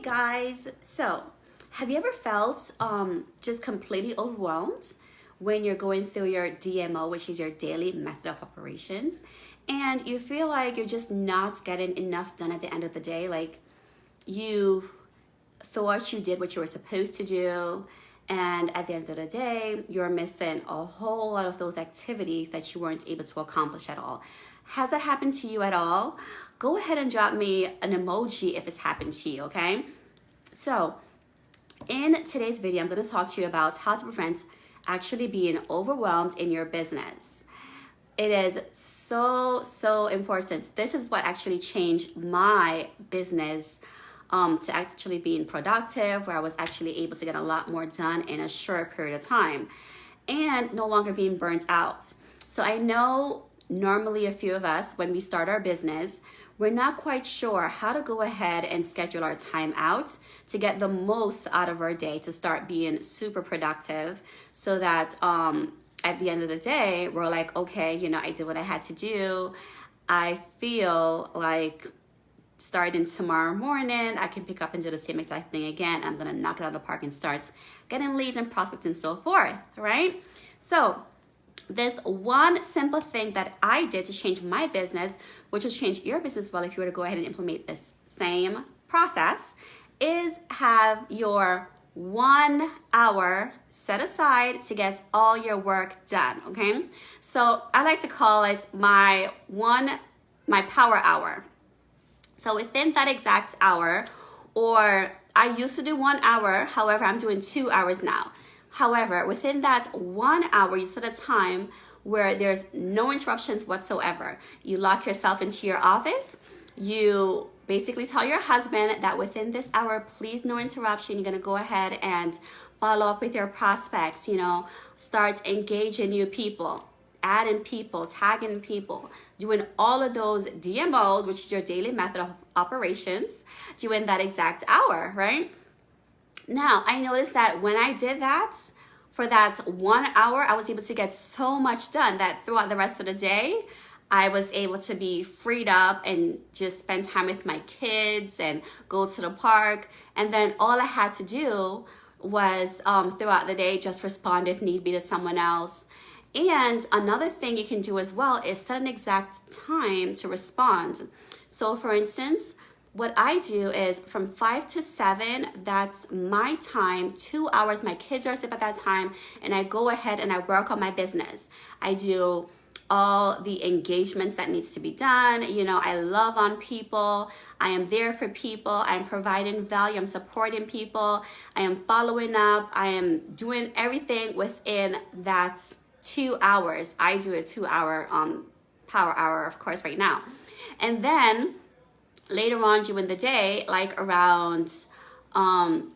guys. So, have you ever felt just completely overwhelmed when you're going through your DMO, which is your daily method of operations, and you feel like you're just not getting enough done at the end of the day? Like you thought you did what you were supposed to do, and at the end of the day, you're missing a whole lot of those activities that you weren't able to accomplish at all. Has that happened to you at all? Go ahead and drop me an emoji if it's happened to you, okay? So, in today's video, I'm going to talk to you about how to prevent actually being overwhelmed in your business. It is so important. This is what actually changed my business to actually being productive, where I was actually able to get a lot more done in a short period of time and no longer being burnt out. So I know normally a few of us, when we start our business, we're not quite sure how to go ahead and schedule our time out to get the most out of our day, to start being super productive, so that at the end of the day, we're like, okay, I did what I had to do. I feel like starting tomorrow morning, I can pick up and do the same exact thing again. I'm going to knock it out of the park and start getting leads and prospects and so forth, right? So this one simple thing that I did to change my business, which will change your business well if you were to go ahead and implement this same process, is have your 1 hour set aside to get all your work done, okay? So I like to call it my power hour. So within that exact hour, or I used to do 1 hour, however, I'm doing 2 hours now. However, within that 1 hour, you set a time where there's no interruptions whatsoever. You lock yourself into your office. You basically tell your husband that within this hour, please, no interruption. You're going to go ahead and follow up with your prospects, start engaging new people, adding people, tagging people, doing all of those DMOs, which is your daily method of operations, doing that exact hour, right? Now, I noticed that when I did that, for that 1 hour, I was able to get so much done that throughout the rest of the day, I was able to be freed up and just spend time with my kids and go to the park. And then all I had to do was throughout the day, just respond if need be to someone else. And another thing you can do as well is set an exact time to respond. So for instance, what I do is from 5 to 7, that's my time, 2 hours, my kids are asleep at that time, and I go ahead and I work on my business. I do all the engagements that needs to be done. I love on people. I am there for people. I'm providing value. I'm supporting people. I am following up. I am doing everything within that 2 hours. I do a 2 hour power hour, of course, right now. And then later on during the day, like around,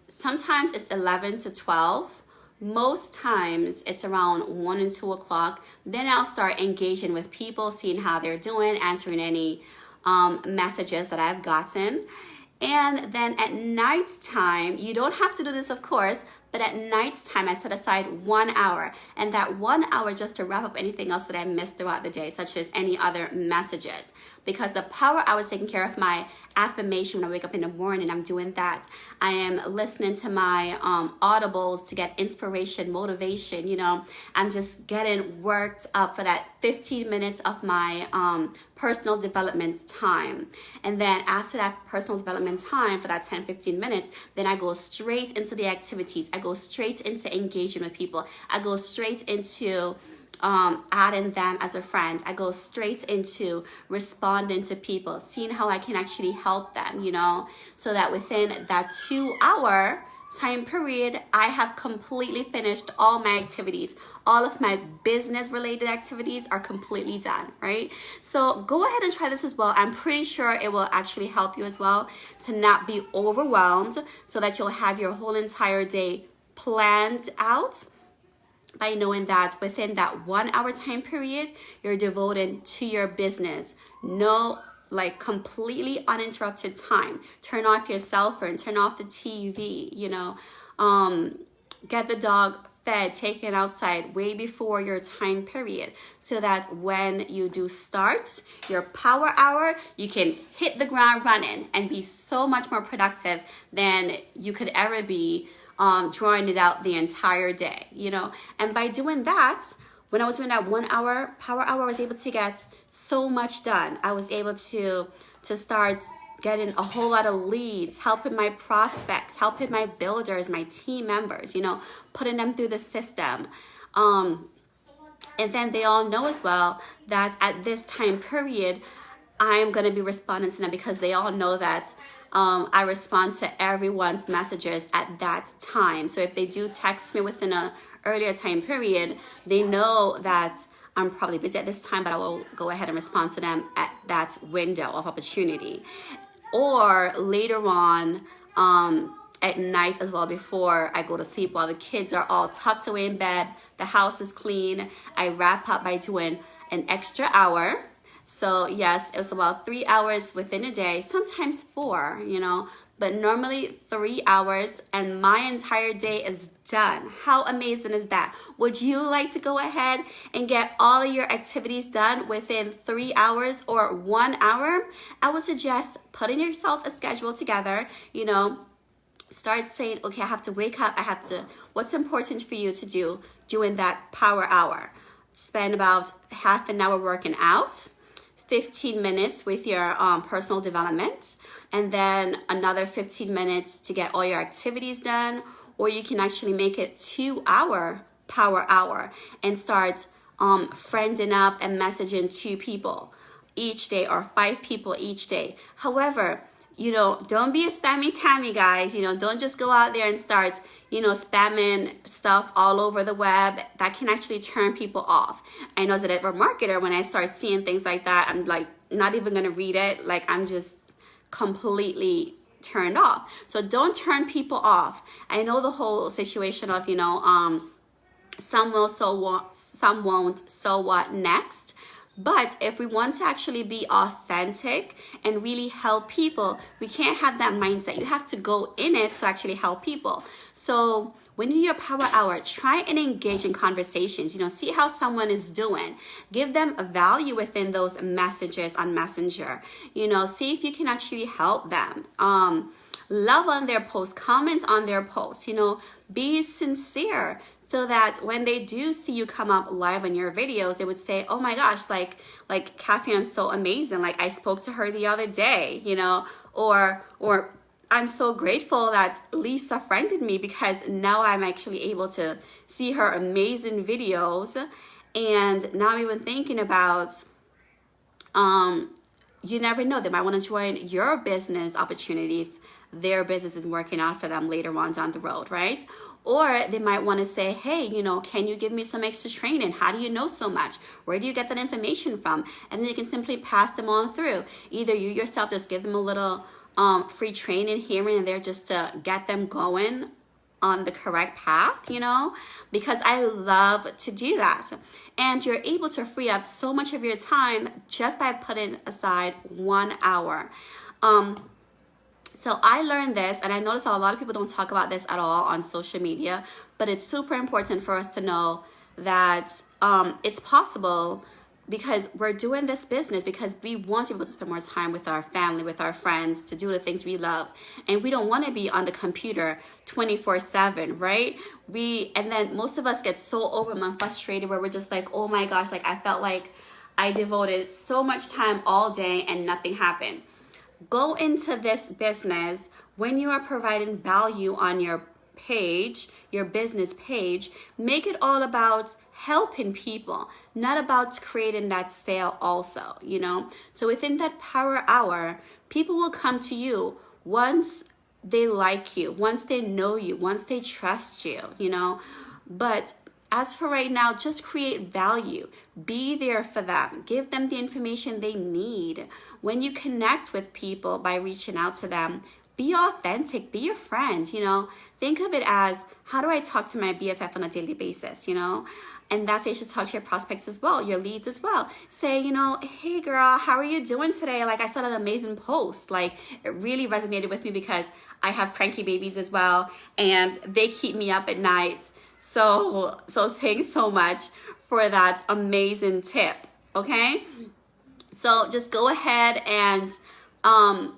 sometimes it's 11 to 12. Most times it's around 1 and 2 o'clock. Then I'll start engaging with people, seeing how they're doing, answering any messages that I've gotten. And then at night time, you don't have to do this, of course, but at night time, I set aside 1 hour, and that 1 hour is just to wrap up anything else that I missed throughout the day, such as any other messages. Because the power hour is taking care of my affirmation when I wake up in the morning. I'm doing that. I am listening to my audibles to get inspiration, motivation. I'm just getting worked up for that 15 minutes of my personal development time. And then after that personal development time for that 10-15 minutes, then I go straight into the activities. I go straight into engaging with people. I go straight into adding them as a friend. I go straight into responding to people, seeing how I can actually help them, so that within that 2 hour time period, I have completely finished all my activities. All of my business related activities are completely done, right? So go ahead and try this as well. I'm pretty sure it will actually help you as well to not be overwhelmed, so that you'll have your whole entire day planned out by knowing that within that 1 hour time period, you're devoted to your business. No, completely uninterrupted time. Turn off your cell phone, turn off the TV, get the dog fed, taken outside way before your time period, so that when you do start your power hour, you can hit the ground running and be so much more productive than you could ever be drawing it out the entire day, you know. And by doing that, when I was doing that 1 hour power hour, I was able to get so much done. I was able to start getting a whole lot of leads, helping my prospects, helping my builders, my team members, you know, putting them through the system. And then they all know as well that at this time period, I'm going to be responding to them, because they all know that I respond to everyone's messages at that time. So if they do text me within a earlier time period, they know that I'm probably busy at this time, but I will go ahead and respond to them at that window of opportunity. Or later on at night as well, before I go to sleep, while the kids are all tucked away in bed, the house is clean, I wrap up by doing an extra hour. So yes, it was about 3 hours within a day, sometimes 4, you know, but normally 3 hours, and my entire day is done. How amazing is that? Would you like to go ahead and get all of your activities done within 3 hours or 1 hour? I would suggest putting yourself a schedule together, you know, start saying, okay, I have to wake up, what's important for you to do during that power hour? Spend about half an hour working out, 15 minutes with your personal development, and then another 15 minutes to get all your activities done. Or you can actually make it 2 hour power hour and start friending up and messaging 2 people each day, or 5 people each day. However, you know, don't be a spammy Tammy, guys. You know, don't just go out there and start, you know, spamming stuff all over the web. That can actually turn people off. I know that as a marketer, when I start seeing things like that, I'm like not even gonna read it. Like, I'm just completely turned off. So don't turn people off. I know the whole situation of, you know, some will, some won't, so what next? But if we want to actually be authentic and really help people, we can't have that mindset. You have to go in it to actually help people. So when you do your power hour, try and engage in conversations. You know, see how someone is doing. Give them a value within those messages on Messenger. You know, see if you can actually help them. Love on their posts, comment on their posts. You know, be sincere, so that when they do see you come up live on your videos, they would say, oh my gosh, like Catherine's so amazing. Like, I spoke to her the other day, you know, or I'm so grateful that Lisa friended me, because now I'm actually able to see her amazing videos. And now I'm even thinking about, you never know, they might want to join your business opportunity if their business is working out for them later on down the road, right? Or they might want to say, hey, you know, can you give me some extra training? How do you know so much? Where do you get that information from? And then you can simply pass them on through. Either you yourself just give them a little free training here and there, just to get them going on the correct path, you know, because I love to do that. And you're able to free up so much of your time just by putting aside 1 hour. So I learned this, and I notice a lot of people don't talk about this at all on social media, but it's super important for us to know that it's possible, because we're doing this business because we want to be able to spend more time with our family, with our friends, to do the things we love. And we don't want to be on the computer 24/7, right? And then most of us get so overwhelmed and frustrated where we're just like, oh my gosh, like I felt like I devoted so much time all day and nothing happened. Go into this business when you are providing value on your page, your business page. Make it all about helping people, not about creating that sale also, you know? So within that power hour, people will come to you once they like you, once they know you, once they trust you, you know? But as for right now, just create value. Be there for them. Give them the information they need. When you connect with people by reaching out to them, be authentic, be a friend, you know? Think of it as, how do I talk to my BFF on a daily basis, you know? And that's how you should talk to your prospects as well, your leads as well. Say, you know, hey girl, how are you doing today? Like, I saw an amazing post. Like, it really resonated with me because I have cranky babies as well, and they keep me up at night So thanks so much for that amazing tip. Okay, so just go ahead and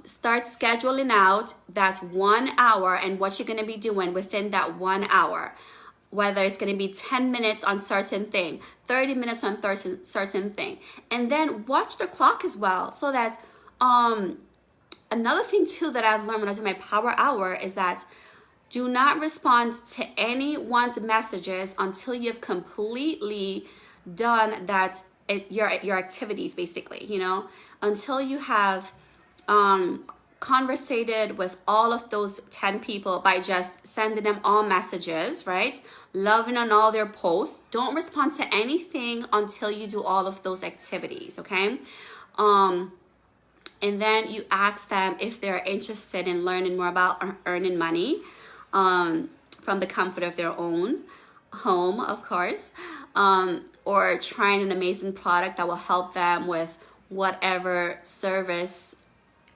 start scheduling out that 1 hour and what you're going to be doing within that 1 hour. Whether it's going to be 10 minutes on certain thing, 30 minutes on certain thing. And then watch the clock as well. So that another thing too that I've learned when I do my power hour is that do not respond to anyone's messages until you've completely done that, your activities, basically, you know, until you have conversated with all of those 10 people by just sending them all messages, right? Loving on all their posts. Don't respond to anything until you do all of those activities, okay? And then you ask them if they're interested in learning more about earning money from the comfort of their own home, of course, or trying an amazing product that will help them with whatever service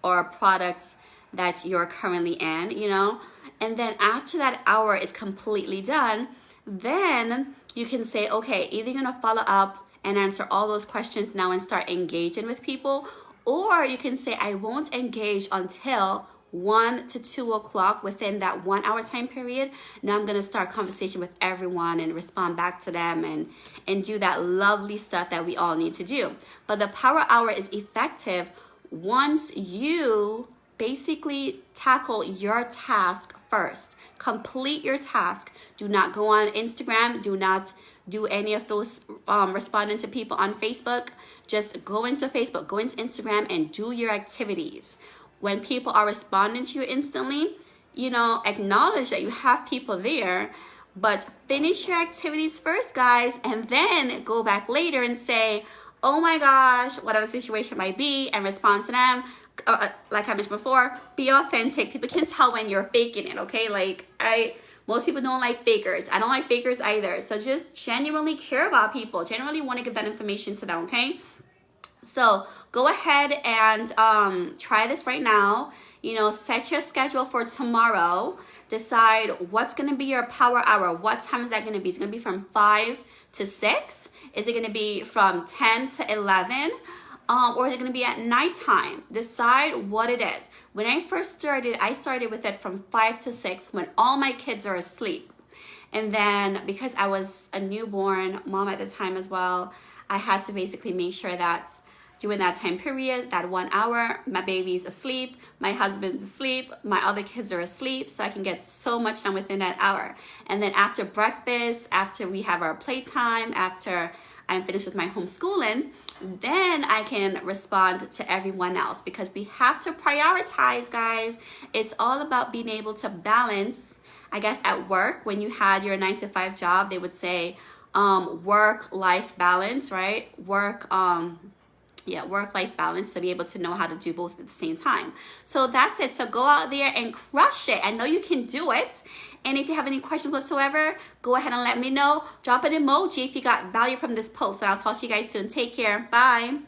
or products that you're currently in, you know. And then after that hour is completely done, then you can say, okay, either you're gonna follow up and answer all those questions now and start engaging with people, or you can say, I won't engage until 1 to 2 o'clock within that 1 hour time period. Now I'm gonna start conversation with everyone and respond back to them and do that lovely stuff that we all need to do. But the power hour is effective once you basically tackle your task first. Complete your task. Do not go on Instagram. Do not do any of those responding to people on Facebook. Just go into Facebook, go into Instagram, and do your activities. When people are responding to you instantly, you know, acknowledge that you have people there, but finish your activities first, guys, and then go back later and say, oh my gosh, whatever the situation might be, and respond to them. Like I mentioned before, be authentic. People can tell when you're faking it, okay? Like, most people don't like fakers. I don't like fakers either. So just genuinely care about people. Genuinely want to give that information to them, okay? So go ahead and try this right now. You know, set your schedule for tomorrow. Decide what's going to be your power hour. What time is that going to be? It's going to be from 5 to 6. Is it going to be from 10 to 11? Or is it going to be at nighttime? Decide what it is. When I first started, I started with it from 5 to 6 when all my kids are asleep. And then because I was a newborn mom at the time as well, I had to basically make sure that during that time period, that 1 hour, my baby's asleep, my husband's asleep, my other kids are asleep, so I can get so much done within that hour. And then after breakfast, after we have our playtime, after I'm finished with my homeschooling, then I can respond to everyone else, because we have to prioritize, guys. It's all about being able to balance. I guess at work, when you had your 9-to-5 job, they would say work-life balance, right? Work-life balance, to be able to know how to do both at the same time. So that's it. So go out there and crush it. I know you can do it. And if you have any questions whatsoever, go ahead and let me know. Drop an emoji if you got value from this post. And I'll talk to you guys soon. Take care. Bye.